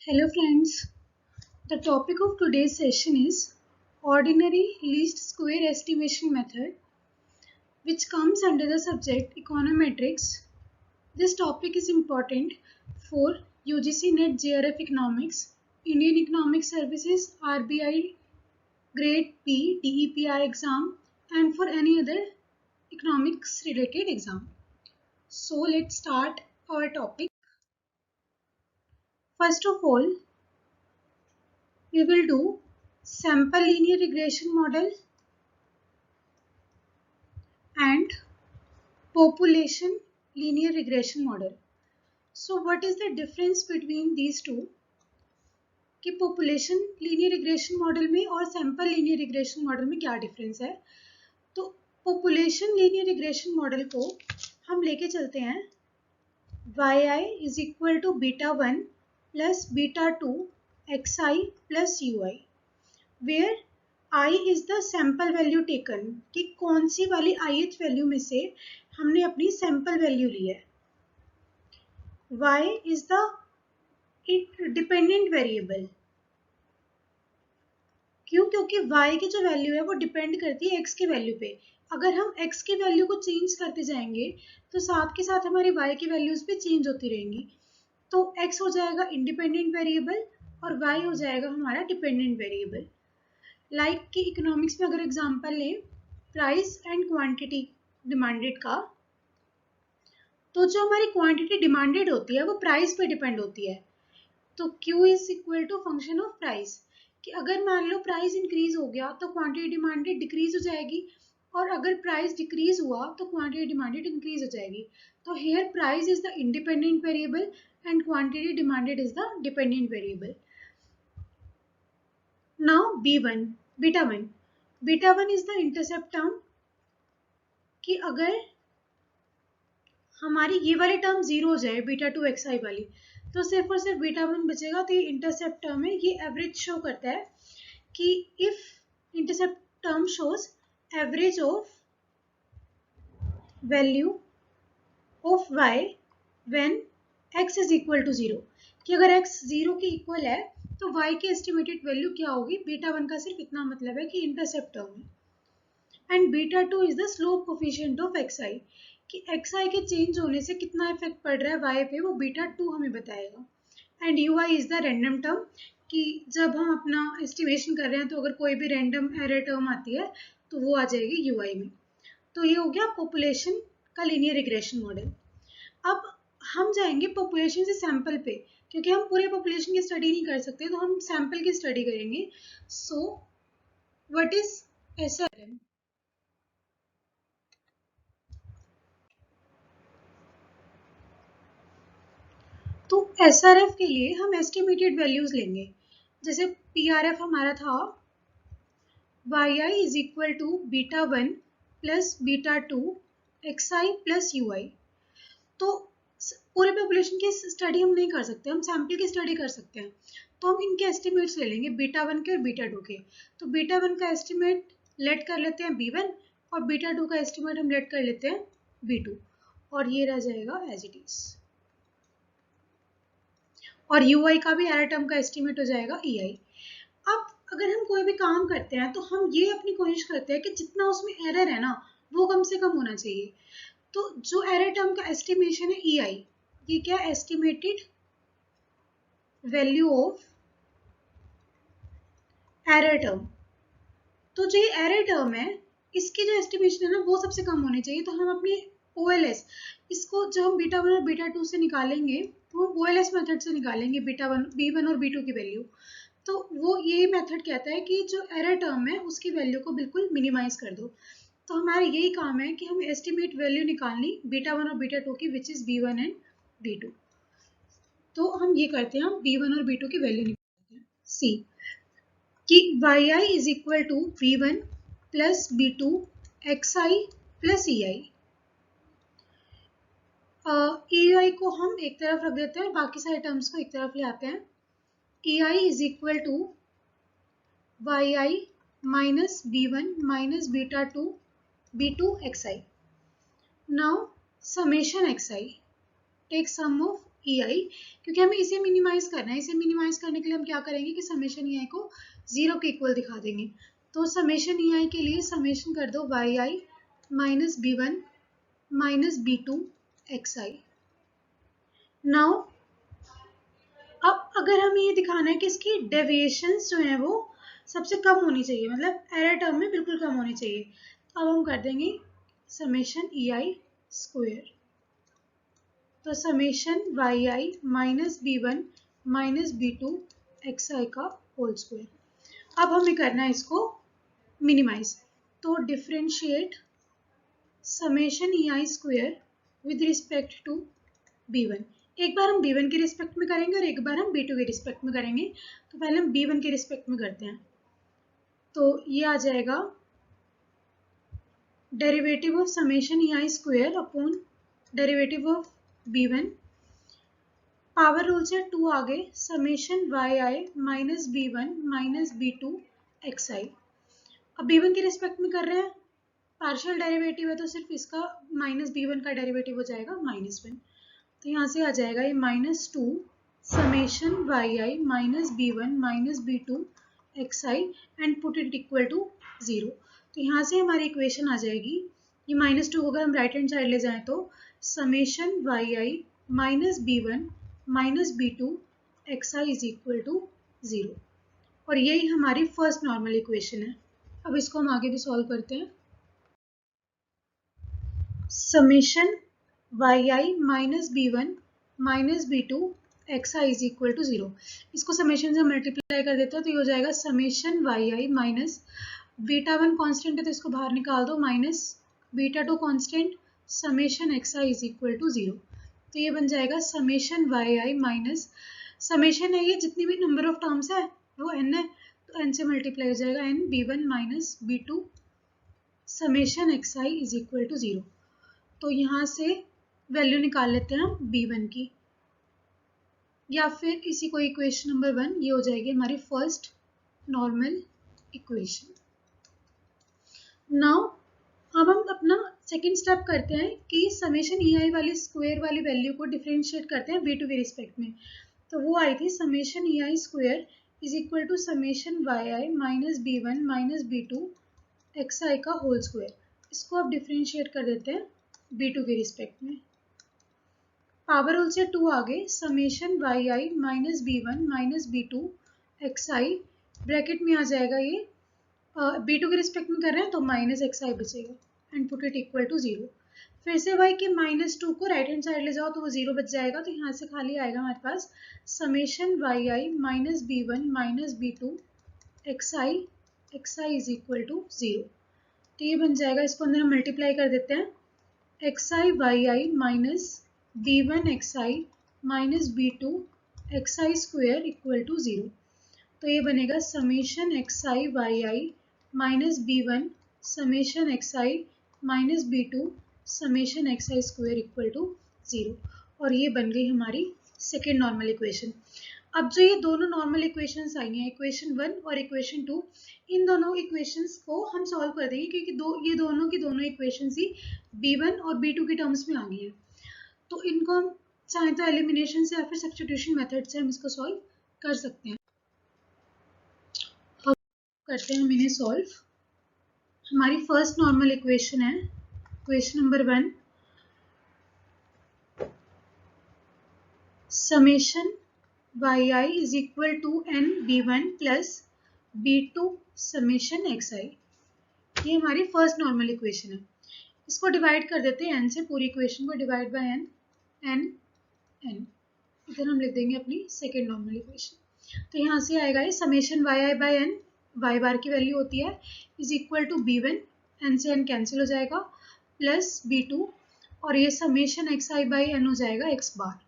Hello friends, the topic of today's session is ordinary least square estimation method, which comes under the subject econometrics. This topic is important for UGC NET JRF Economics, Indian Economic Services RBI Grade P DEPR exam and for any other economics related exam. So let's start our topic. First of all, we will do sample linear regression model and population linear regression model. So what is the difference between these two कि population linear regression model में और sample linear regression model में क्या difference है? तो population linear regression model को हम लेके चलते हैं yi is equal to beta 1 plus beta 2 xi plus ui where I is the sample value taken कि कौन सी वाली ith वैल्यू में से हमने अपनी सैंपल वैल्यू ली है. y is the dependent variable. क्यों? क्योंकि y की जो वैल्यू है वो डिपेंड करती है x की वैल्यू पे. अगर हम x की वैल्यू को चेंज करते जाएंगे तो साथ के साथ हमारी y की वैल्यूज भी चेंज होती रहेंगी. तो x हो जाएगा इंडिपेंडेंट वेरिएबल और y हो जाएगा हमारा डिपेंडेंट वेरिएबल. लाइक कि इकोनॉमिक्स में अगर एग्जांपल लें प्राइस एंड क्वांटिटी डिमांडेड का, तो जो हमारी क्वांटिटी डिमांडेड होती है वो प्राइस पे डिपेंड होती है. तो Q is equal to function of price कि अगर मान लो प्राइस इंक्रीज हो गया तो क्वांटिटी डिमांडेड डिक्रीज हो जाएगी और अगर प्राइस डिक्रीज हुआ तो क्वांटिटी डिमांडेड इंक्रीज हो जाएगी. तो here price is the independent variable and quantity demanded is the dependent variable. Now B1, beta 1 is the intercept term कि अगर हमारी ये वाली टर्म जीरो हो जाए बीटा 2 xi वाली तो सिर्फ और सिर्फ बीटा 1 बचेगा. तो ये इंटरसेप्ट टर्म है, ये एवरेज शो करता है कि if intercept term shows average of value of y when x is equal to 0 कि अगर x 0 के इक्वल है तो y की एस्टिमेटेड वैल्यू क्या होगी. बीटा 1 का सिर्फ इतना मतलब है कि इंटरसेप्ट टर्म है. And beta 2 is the slope coefficient of xi कि xi के चेंज होने से कितना इफेक्ट पड़ रहा है y पे वो बीटा 2 हमें बताएगा. And ui is the random term कि जब हम अपना एस्टिमेशन कर रहे हैं तो अगर कोई भी रैंडम एरर टर्म आती है तो वो आ जाएगी ui में. तो ये हो गया पॉपुलेशन का लीनियर रिग्रेशन मॉडल. अब हम जाएंगे पॉपुलेशन से सैंपल पे क्योंकि हम पूरे पॉपुलेशन की स्टडी नहीं कर सकते तो हम सैंपल की स्टडी करेंगे. So what is SRM? तो SRF के लिए हम एस्टिमेटेड वैल्यूज लेंगे. जैसे PRF हमारा था yi is equal to beta 1 plus beta 2 xi plus ui. तो पूरे पॉपुलेशन की स्टडी हम नहीं कर सकते, हम सैंपल की स्टडी कर सकते हैं. तो हम इनके एस्टिमेट्स ले लेंगे बीटा 1 के और बीटा 2 के. तो बीटा 1 का एस्टिमेट लेट कर लेते हैं B1 और बीटा 2 का एस्टिमेट हम लेट कर लेते हैं B2 और ये रह जाएगा एज इट इज. और ui का भी एरर टर्म का एस्टिमेट हो जाएगा ei. अब अगर हम कोई भी काम करते हैं तो हम ये अपनी कोशिश करते हैं कि जितना उसमें एरर है ना वो कम से कम होना चाहिए. तो जो एरर टर्म का एस्टिमेशन है ei, ये क्या estimated value of error term. तो जो ये एरर टर्म है इसकी जो एस्टिमेशन है ना वो सबसे कम होनी चाहिए. तो हम अपनी OLS इसको जो हम बीटा 1 और बीटा 2 से निकालेंगे तो हम OLS मेथड से निकालेंगे बीटा 1 B1 और B2 की वैल्यू. तो वो ये मेथड कहता है कि जो एरर टर्म है उसकी वैल्यू को बिल्कुल मिनिमाइज कर दो. तो हमारा यही काम है कि हम एस्टिमेट वैल्यू निकालनी बीटा 1 और बीटा 2 की which is B1 and B2. तो हम ये करते हैं, हम B1 और B2 की वैल्यू निकालते हैं. सी कि yi is equal to B1 plus B2 xi plus ei. ei को हम एक तरफ रख देते हैं और बाकी सारे टर्म्स को एक तरफ ले आते हैं. ei is equal to yi minus B1 minus beta 2 B2 xi. Now summation xi, take sum of ई आई, क्योंकि हमें इसे मिनिमाइज करना है। इसे मिनिमाइज करने के लिए हम क्या करेंगे कि समेशन ई आई को 0 के इक्वल दिखा देंगे। तो समेशन ई आई के लिए समेशन कर दो y i minus b one minus b two x i. Now अब अगर हमें ये दिखाना है कि इसकी डेविएशंस जो हैं वो सबसे कम होनी चाहिए, मतलब एरर टर्म में बिल्कुल कम होनी चाहिए, तो अब हम कर देंगे समेशन ई आई स्क्वायर। तो summation y i minus b one minus b two x i का होल स्क्वायर। अब हमें करना है इसको मिनिमाइज, तो differentiate summation e i square with respect to b one. एक बार हम बी वन के रिस्पेक्ट में करेंगे और एक बार हम बी टू के रिस्पेक्ट में करेंगे। तो पहले हम बी वन के रिस्पेक्ट में करते हैं। तो ये आ जाएगा derivative of summation e i square upon derivative of b one, power rule से 2 आगे summation y i minus b one minus b two x i. अब बी वन के रिस्पेक्ट में कर रहे हैं, पार्शियल डेरिवेटिव है तो सिर्फ इसका माइनस बी वन का डेरिवेटिव हो जाएगा माइनस वन। तो यहाँ से आ जाएगा ये minus two summation y i minus b one minus b two x i and put it equal to 0। तो यहाँ से हमारी इक्वेशन आ जाएगी, ये माइनस टू अगर हम राइट हैंड साइड ले जाएं तो summation y i minus b one minus b two x i is equal to 0। और यही हमारी फर्स्ट नॉर्मल इक्वेशन है। अब इसको हम आगे भी सॉल्व करते हैं। Summation y i minus b one minus b two x i is equal to 0। इसको समेशन से मल्टीप्लाई कर देते हैं तो ये हो जाएगा summation y i minus beta one constant है तो इसको बाहर निकाल दो, minus beta two constant summation x i is equal to 0। तो ये बन जाएगा summation y i minus summation है, ये जितनी भी नंबर ऑफ टर्म्स है वो n है तो n से मल्टीप्लाई हो जाएगा n b one minus b two summation x i is equal to 0। तो यहाँ से वैल्यू निकाल लेते हैं हम बी वन की, या फिर इसी को इक्वेशन नंबर 1, ये हो जाएगी हमारी फर्स्ट नॉर्मल इक्वेशन। नाउ अब हम अपना सेकेंड स्टेप करते हैं कि समेशन ई आई वाली स्क्वायर वाली वैल्यू को डिफरेंशिएट करते हैं बी टू के रिस्पेक्ट में। तो वो आई थी summation e i square is equal to summation y i minus b one minus b two x i का होल स्क्वायर। इसको आप डिफरेंशिएट कर देते हैं बी टू के रिस्पेक्ट में। पावर रूल से 2 आगे summation y i minus b one minus b two x i, bracket में आ जाएगा ये बी टू के रिस्पेक्ट में कर रहे हैं तो माइनस एक्स आई बचेगा and put it equal to 0। फिर से वाई के माइनस टू को राइट हैंड साइड ले जाओ तो वो 0 बच जाएगा। तो यहाँ से खाली आएगा हमारे पास summation y i minus b one minus b two x i is equal to 0। तो ये बन जाएगा, इसको अंदर हम मल्टीप्लाई कर देते हैं, x i y i minus b one x i minus b two x i square equal to 0। तो ये बनेगा summation x i y i minus b one summation x i minus b two summation x i square equal to 0। और ये बन गई हमारी second normal equation. अब जो ये दोनों नॉर्मल इक्वेशंस आई हैं, इक्वेशन 1 और इक्वेशन 2, इन दोनों इक्वेशंस को हम सॉल्व कर देंगे क्योंकि ये दोनों की दोनों इक्वेशंस ही b1 और b2 के टर्म्स में आ गई हैं। तो इनको हम चाहे तो एलिमिनेशन से या फिर सब्स्टिट्यूशन मेथड से हम इसको सॉल्व कर सकते हैं। करते हैं हम इन्हें सॉल्व। हमारी फर्स्ट नॉर्मल इक्वेशन है equation number 1, summation y i is equal to n b one plus b two summation x i. ये हमारी फर्स्ट नॉर्मल इक्वेशन है। इसको डिवाइड कर देते हैं n से, पूरी इक्वेशन को divide by n, n n इधर हम लिख देंगे अपनी सेकेंड नॉर्मल इक्वेशन। तो यहाँ से आएगा ये summation y i by n, y bar की वैल्यू होती है is equal to b one, n से एन कैंसिल हो जाएगा, प्लस बी टू और ये summation x i by n हो जाएगा एक्स बार।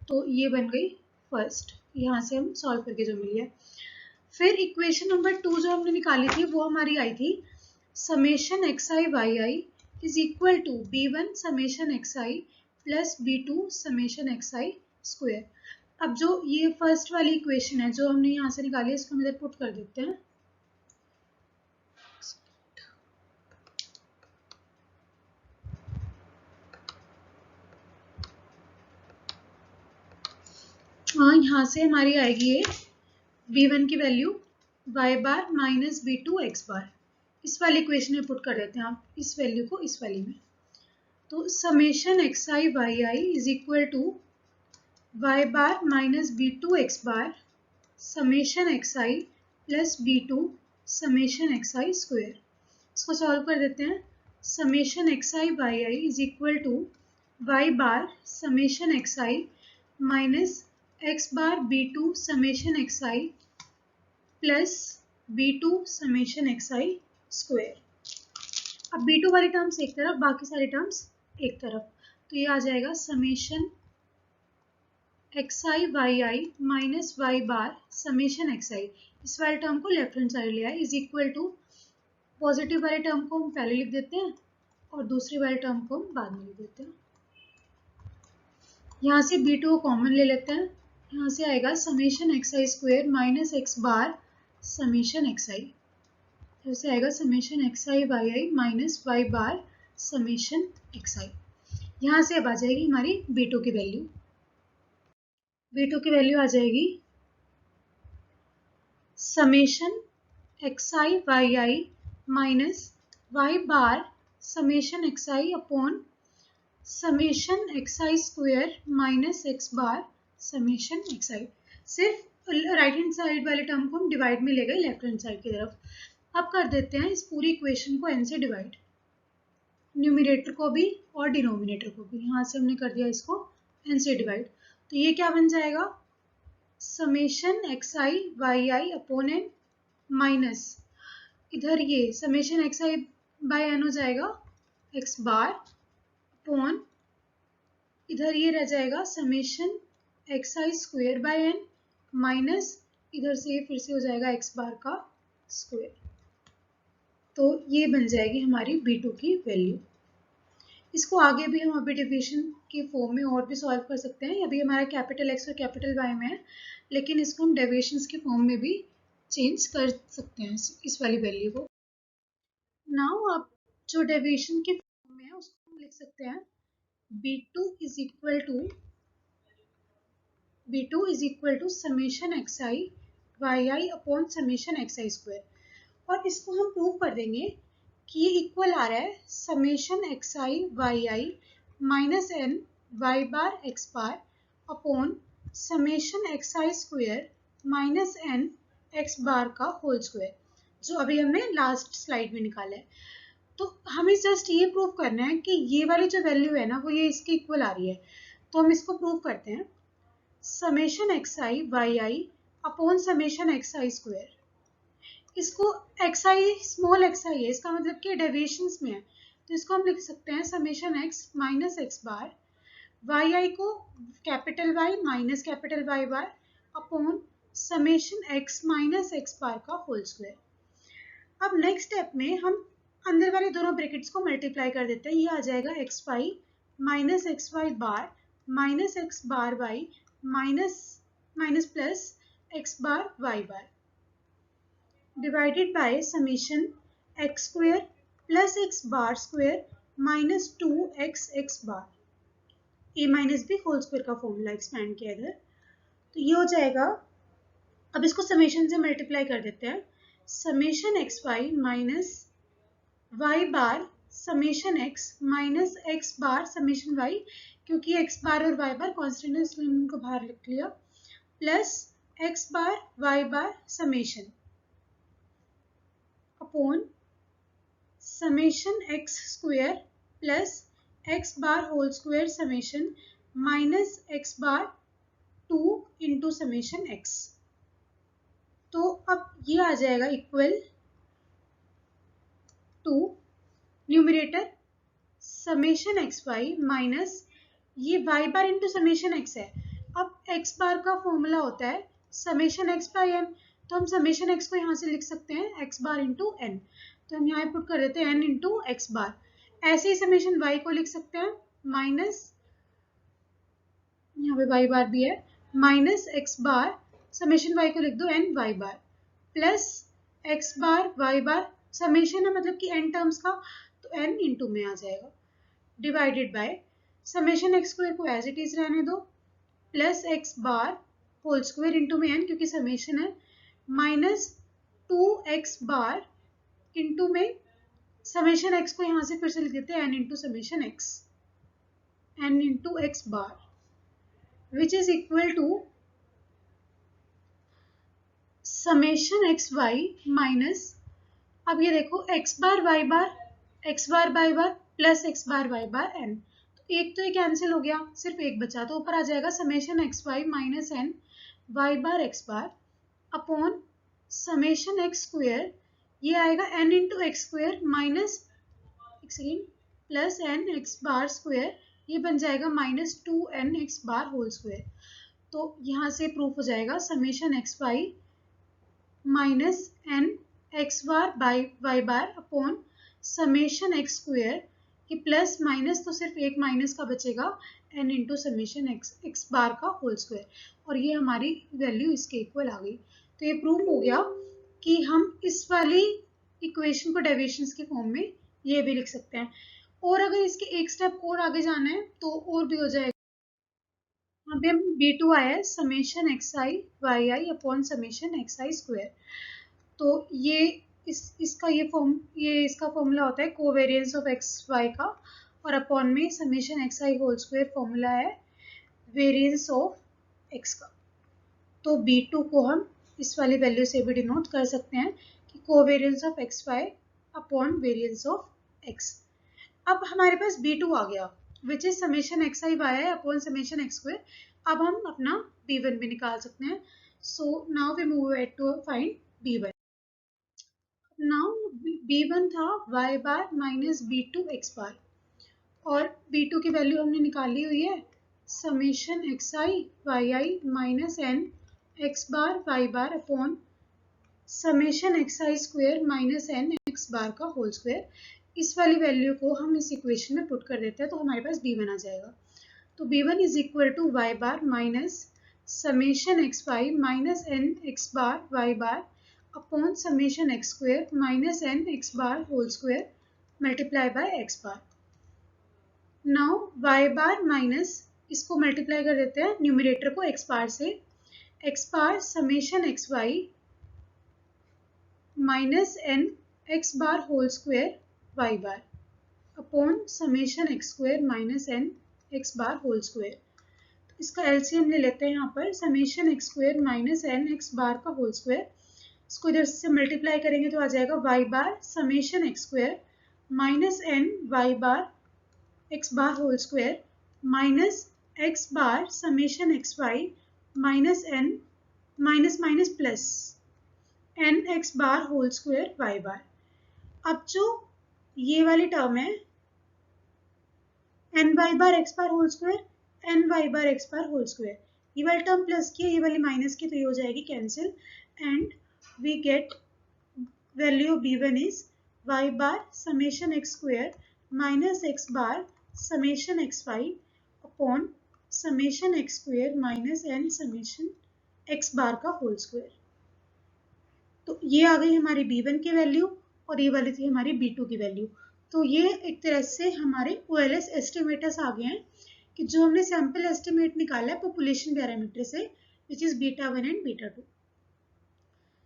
तो ये बन गई फर्स्ट, यहाँ से हम सॉल्व करके जो मिली है। फिर इक्वेशन नंबर 2 जो हमने निकाली थी वो हमारी आई थी summation x i y i is equal to b one summation x i plus b two summation x i square. अब जो ये फर्स्ट वाली इक्वेशन है जो हमने यहाँ से निकाली है, इसको हम इधर पुट कर देते हैं। यहाँ से हमारी आएगी ये b1 की value y bar minus b2 x बार। इस वाली इक्वेशन में पुट कर देते हैं आप इस वैल्यू को इस वाली में। तो summation xi yi is equal to y bar minus b2 x bar summation xi plus b2 summation xi square. इसको सॉल्व कर देते हैं। Summation xi yi is equal to y bar summation xi minus x bar b2 summation xi plus b2 summation xi square. अब b2 वाली terms एक तरफ, बाकी सारी टर्म्स एक तरफ, तो ये आ जाएगा summation xi yi minus y bar summation xi। इस वाले टर्म को लेफ्ट हैंड साइड लिया है इज इक्वल टू पॉजिटिव वाले टर्म को हम पहले लिख देते हैं और दूसरी वाले टर्म को हम बाद में लिख देते हैं। यहाँ से b2 को कॉमन ले लेते हैं। यहाँ से आएगा summation xi square minus x bar summation xi। ऐसे आएगा summation xi yi minus y bar summation xi। यहाँ से अब आ जाएगी हमारी b2 की वैल्यू। b2 की वैल्यू आ जाएगी summation xi yi minus y bar summation xi upon summation xi square minus x bar summation xi। सिर्फ राइट हैंड साइड वाले टर्म को हम डिवाइड में ले गए लेफ्ट हैंड साइड की तरफ। अब कर देते हैं इस पूरी इक्वेशन को n से डिवाइड, न्यूमरेटर को भी और डिनोमिनेटर को भी। यहाँ से हमने कर दिया इसको n से डिवाइड, तो ये क्या बन जाएगा summation xi yi upon n minus इधर ये समेशन xi बाय n हो जाएगा x बार अपॉन इधर ये रह जाएगा summation xi square by n minus इधर से ये फिर से हो जाएगा x बार का स्क्वायर। तो ये बन जाएगी हमारी b2 की वैल्यू। इसको आगे भी हम अभी डेविएशन के फॉर्म में और भी सॉल्व कर सकते हैं। अभी हमारा कैपिटल X और कैपिटल Y में है, लेकिन इसको हम डेविएशंस के फॉर्म में भी चेंज कर सकते हैं इस वाली वैल्यू को। नाउ आप जो डेविएशन के फॉर्म में है उसको हम लिख सकते हैं b2 is equal to summation xi yi upon summation xi square. और इसको हम प्रूव कर देंगे कि ये इक्वल आ रहा है summation xi yi minus n y bar x bar upon summation xi square minus n x bar का होल स्क्वायर, जो अभी हमने लास्ट स्लाइड में निकाला है। तो हमें जस्ट ये प्रूव करना है कि ये वाली जो वैल्यू है ना वो ये इसके इक्वल आ रही है। तो हम इसको प्रूव करते हैं summation xi yi upon summation xi square. इसको xi स्मॉल xi है, इसका मतलब कि डेविएशंस में है, तो इसको हम लिख सकते हैं समेशन x माइनस x बार yi को capital Y minus capital Y bar upon summation x minus x bar का होल स्क्वायर। अब नेक्स्ट स्टेप में हम अंदर वाले दोनों ब्रैकेट्स को मल्टीप्लाई कर देते हैं। ये आ जाएगा xy minus xy bar minus x bar y minus plus x bar y bar divided by summation x square plus x bar square minus 2x bar a minus b whole square का formula expand किया इधर। तो ये हो जाएगा, अब इसको summation से मल्टीप्लाई कर देते हैं। Summation xy minus y bar summation x minus x bar summation y, क्योंकि x बार और y बार कॉन्स्टेंट है इसलिए उनको बाहर लिख लिया, plus x bar y bar summation upon summation x square plus x bar whole square summation minus x bar 2 into summation x। तो अब ये आ जाएगा equal to numerator summation xy minus ये y bar into summation x है। अब x bar का formula होता है समेशन x बाय n, तो हम समेशन x को यहाँ से लिख सकते हैं x बार इंटू n। तो हम यहाँ पुट कर देते हैं n इंटू x बार। ऐसे ही समेशन y को लिख सकते हैं माइनस, यहाँ पे y बार भी है, minus x bar summation y को लिख दो n y bar plus x bar y bar summation है मतलब कि n टर्म्स का, तो n इंटू में आ जाएगा divided by summation x square को एज इट इज रहने दो plus x bar whole square into में n क्योंकि समेशन है, माइनस 2x बार इंटू में समेशन x को यहाँ से फिर से लिख देते हैं n into summation x, n into x bar, which is equal to summation x y minus, अब ये देखो x bar y bar plus x bar y bar n, तो एक तो ये कैंसिल हो गया, सिर्फ एक बचा, तो ऊपर आ जाएगा summation x y minus n y bar x bar upon summation x square, ये आएगा n into x square minus एक second plus n x bar square, ये बन जाएगा minus 2n x bar whole square. तो यहाँ से प्रूफ हो जाएगा summation x y minus n x bar by y bar upon summation x square, कि प्लस माइनस तो सिर्फ एक माइनस का बचेगा n into summation x bar का होल स्क्वायर, और ये हमारी वैल्यू इसके इक्वल आ गई। तो ये प्रूफ हो गया कि हम इस वाली इक्वेशन को डेरिवेशंस के फॉर्म में ये भी लिख सकते हैं, और अगर इसके एक स्टेप और आगे जाना है तो और भी हो जाएगा। यहाँ पे हम B2 आया है summation x i y i upon summation x i square, तो ये इसका फॉर्मूला होता है कोवेरियंस ऑफ एक्स वाई का, और अपॉन में समेशन एक्स आई होल स्क्वायर फॉर्मूला है वेरियंस ऑफ एक्स का। तो B2 को हम इस वाली वैल्यू से भी डिनोट कर सकते हैं कि covariance of x y upon variance of x. अब हमारे पास B2 आ गया which is summation x i y i upon summation x square. अब हम अपना B1 भी निकाल सकते हैं। So now we move at to find B1। Now B1 था y bar minus B2 x bar, और B2 की वैल्यू हमने निकाली हुई है summation x i y i minus n x bar y bar upon summation x i square minus n x bar का whole square. इस वाली वैल्यू को हम इस इक्वेशन में पुट कर देते हैं, तो हमारे पास B1 आ जाएगा। तो B1 is equal to y bar minus summation x y minus n x bar y bar upon summation x square minus n x bar whole square multiply by x bar. Now y bar minus इसको multiply कर देते हैं numerator को x bar से, x bar summation x y minus n x bar whole square y bar upon summation x square minus n x bar whole square. तो इसका LCM ले लेते हैं यहाँ पर, summation x square minus n x bar का whole square, इसको इधर से मल्टीप्लाई करेंगे तो आ जाएगा y bar summation x square minus n y bar x bar whole square minus x bar summation x y minus n minus minus plus n x bar whole square y bar. अब जो ये वाली term है n y bar x bar whole square n y bar x bar whole square, ये वाली term plus की है, ये वाली माइनस की, तो ये हो जाएगी cancel, and we get value of B1 is y bar summation x square minus x bar summation xy upon summation x square minus n summation x bar का होल स्क्वायर। तो ये आ गई हमारी B1 की वैल्यू, और ये वाली थी हमारी B2 की वैल्यू। तो ये एक तरह से हमारे OLS एस्टिमेटर्स आ गए हैं कि जो हमने सैंपल एस्टिमेट निकाला है पॉपुलेशन पैरामीटर से, which is beta1 and beta2.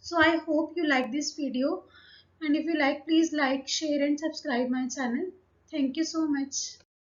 So I hope you like this video, and if you like, please like, share and subscribe my channel. Thank you so much.